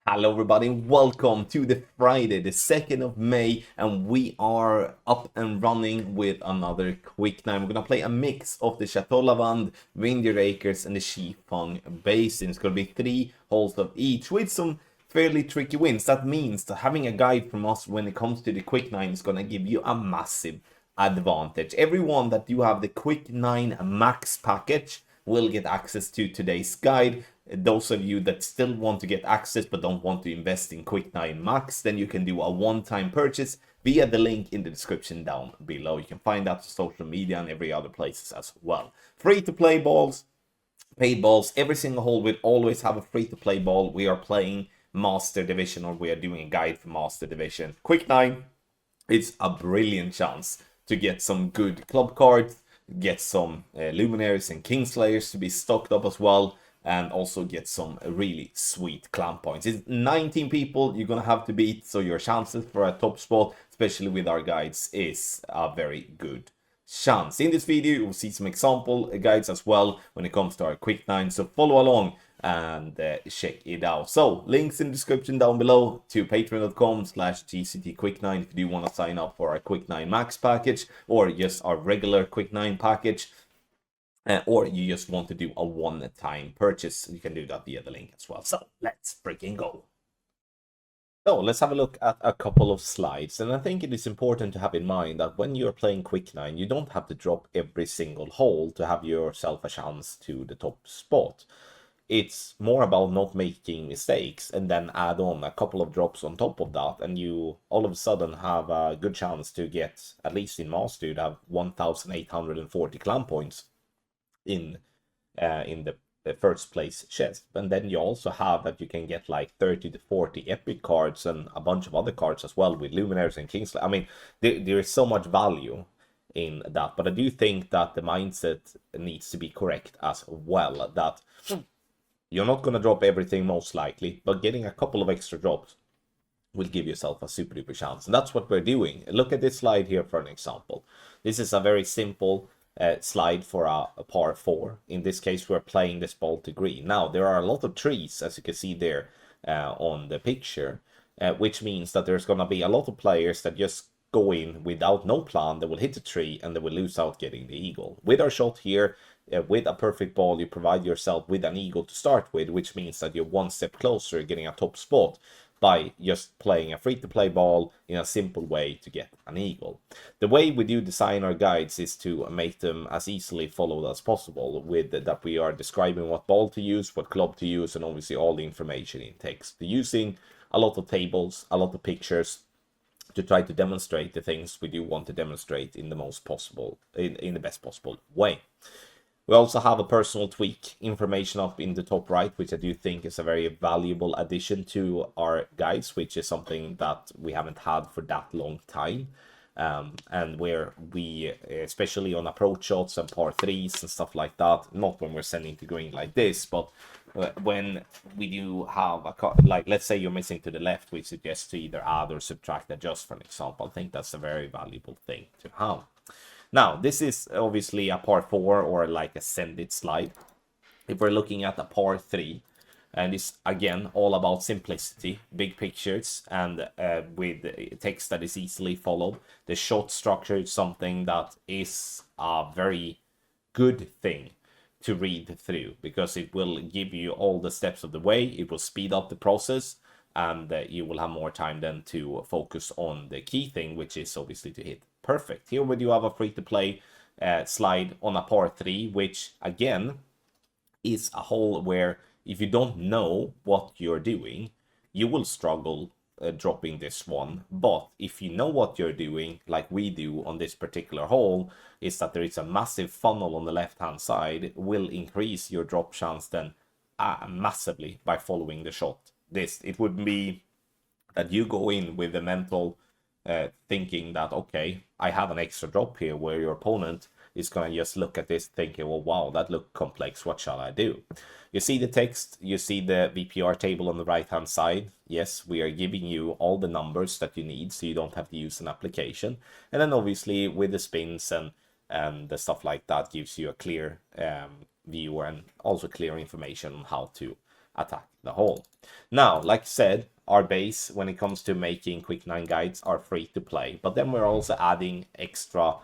Hello everybody, welcome to the Friday, the 2nd of May, and we are up and running with another quick nine. We're gonna play a mix of the Chateau Lavande, Reindeer Acres, and the Shifang Basin. It's gonna be 3 holes of each with some fairly tricky wins. That means that having a guide from us when it comes to the quick nine is gonna give you a massive advantage. Everyone that you have the quick nine max package will get access to today's guide. Those of you that still want to get access but don't want to invest in Quick 9 Max, then you can do a one-time purchase via the link in the description down below. You can find that on social media and every other places as well. Free-to-play balls, paid balls, every single hole will always have a free-to-play ball. We are playing Master Division, or we are doing a guide for Master Division. Quick 9, it's a brilliant chance to get some good club cards, get some luminaries and kingslayers to be stocked up as well, and also get some really sweet clan points. It's 19 people you're gonna have to beat, so your chances for a top spot, especially with our guides, is a very good chance. In this video, you'll see some example guides as well when it comes to our quick nine, so follow along and check it out. So links in the description down below to patreon.com/gctquick9 if you do want to sign up for our quick 9 max package, or just our regular quick 9 package, or you just want to do a one-time purchase. You can do that via the link as well. So let's freaking go. So let's have a look at a couple of slides, and I think it is important to have in mind that when you're playing Quick 9, you don't have to drop every single hole to have yourself a chance to the top spot. It's more about not making mistakes and then add on a couple of drops on top of that, and you all of a sudden have a good chance to get, at least in Master, to have 1,840 clan points in the first place chest. And then you also have that you can get like 30 to 40 epic cards and a bunch of other cards as well with luminaries and kingsley. I mean, there is so much value in that, but I do think that the mindset needs to be correct as well, that you're not going to drop everything most likely, but getting a couple of extra drops will give yourself a super duper chance. And that's what we're doing. Look at this slide here for an example. This is a very simple slide for a par 4. In this case, we're playing this ball to green. Now, there are a lot of trees, as you can see there on the picture, which means that there's going to be a lot of players that just go in without no plan. They will hit the tree and they will lose out getting the eagle. With our shot here, with a perfect ball, you provide yourself with an eagle to start with, which means that you're one step closer getting a top spot by just playing a free-to-play ball in a simple way to get an eagle. The way we do design our guides is to make them as easily followed as possible, with that we are describing what ball to use, what club to use, and obviously all the information in text. Using a lot of tables, a lot of pictures, to try to demonstrate the things we do want to demonstrate in the most possible, in the best possible way. We also have a personal tweak information up in the top right, which I do think is a very valuable addition to our guides, which is something that we haven't had for that long time. And where we, especially on approach shots and par 3s and stuff like that, not when we're sending to green like this, but when we do have like, let's say you're missing to the left, we suggest to either add or subtract, adjust, for an example. I think that's a very valuable thing to have. Now, this is obviously a par 4 or like a send it slide. If we're looking at a par 3, and it's again all about simplicity, big pictures, and with text that is easily followed. The shot structure is something that is a very good thing to read through, because it will give you all the steps of the way. It will speed up the process, and you will have more time then to focus on the key thing, which is obviously to hit perfect. Here we do have a free-to-play slide on a par 3, which again is a hole where if you don't know what you're doing, you will struggle dropping this one. But if you know what you're doing, like we do on this particular hole, is that there is a massive funnel on the left-hand side, will increase your drop chance then massively by following the shot. It would be that you go in with the mental thinking that, okay, I have an extra drop here, where your opponent is going to just look at this thinking, well, wow, that looked complex, what shall I do? You see the text, you see the VPR table on the right hand side. Yes, we are giving you all the numbers that you need, so you don't have to use an application. And then obviously with the spins and the stuff like that, gives you a clear view and also clear information on how to attack the hole. Now, like I said, our base when it comes to making quick 9 guides are free to play, but then we're also adding extra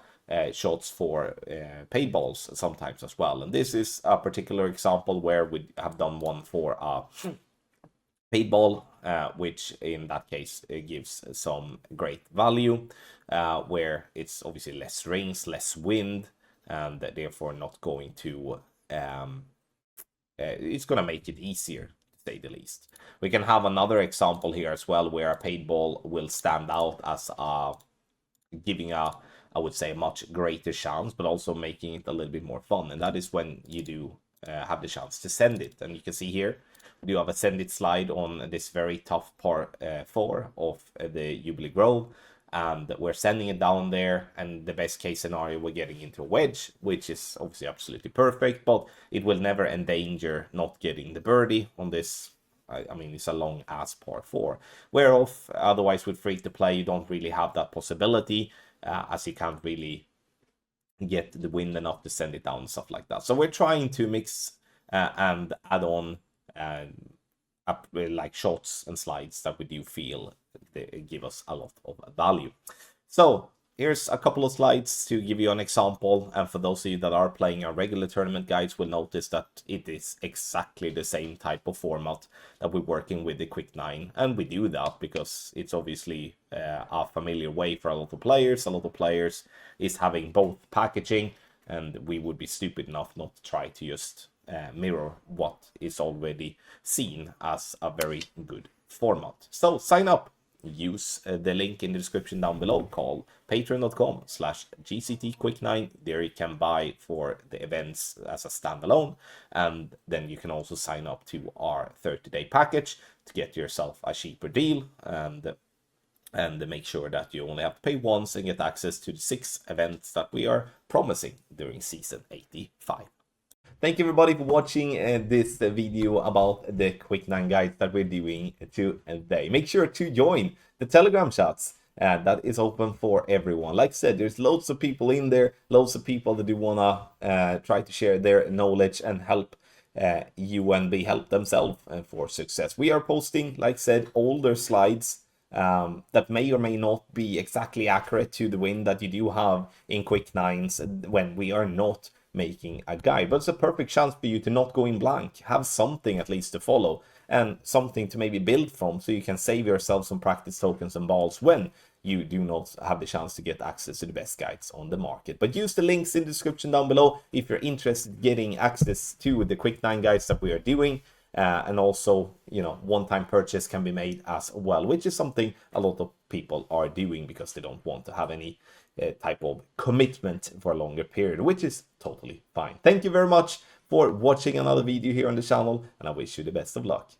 shots for paid balls sometimes as well. And this is a particular example where we have done one for a paid ball, which in that case gives some great value, where it's obviously less rings, less wind, and therefore not going to it's going to make it easier, to say the least. We can have another example here as well, where a paid ball will stand out as giving a, I would say, a much greater chance, but also making it a little bit more fun. And that is when you do have the chance to send it. And you can see here, we do have a send it slide on this very tough par 4 of the Jubilee Grove. And we're sending it down there, and the best case scenario, we're getting into a wedge, which is obviously absolutely perfect, but it will never endanger not getting the birdie on this. I mean, it's a long ass par 4, whereof otherwise with free to play, you don't really have that possibility, as you can't really get the wind enough to send it down and stuff like that. So we're trying to mix and add on up like shots and slides that we do feel they give us a lot of value. So here's a couple of slides to give you an example, and for those of you that are playing our regular tournament guides will notice that it is exactly the same type of format that we're working with the Quick 9, and we do that because it's obviously a familiar way for a lot of players. A lot of players is having both packaging, and we would be stupid enough not to try to just mirror what is already seen as a very good format. So sign up. Use the link in the description down below called patreon.com/GCTQuick9. There you can buy for the events as a standalone, and then you can also sign up to our 30-day package to get yourself a cheaper deal, and make sure that you only have to pay once and get access to the 6 events that we are promising during season 85. Thank you everybody for watching this video about the Quick 9 guides that we're doing today. Make sure to join the Telegram chats. That is open for everyone. Like I said, there's loads of people in there, loads of people that do want to try to share their knowledge and help you and be help themselves for success. We are posting, like I said, older slides that may or may not be exactly accurate to the win that you do have in Quick 9s when we are not making a guide, but it's a perfect chance for you to not go in blank, have something at least to follow and something to maybe build from, so you can save yourself some practice tokens and balls when you do not have the chance to get access to the best guides on the market. But use the links in the description down below if you're interested in getting access to the Quick 9 guides that we are doing. And also, you know, one-time purchase can be made as well, which is something a lot of people are doing because they don't want to have any type of commitment for a longer period, which is totally fine. Thank you very much for watching another video here on the channel, and I wish you the best of luck.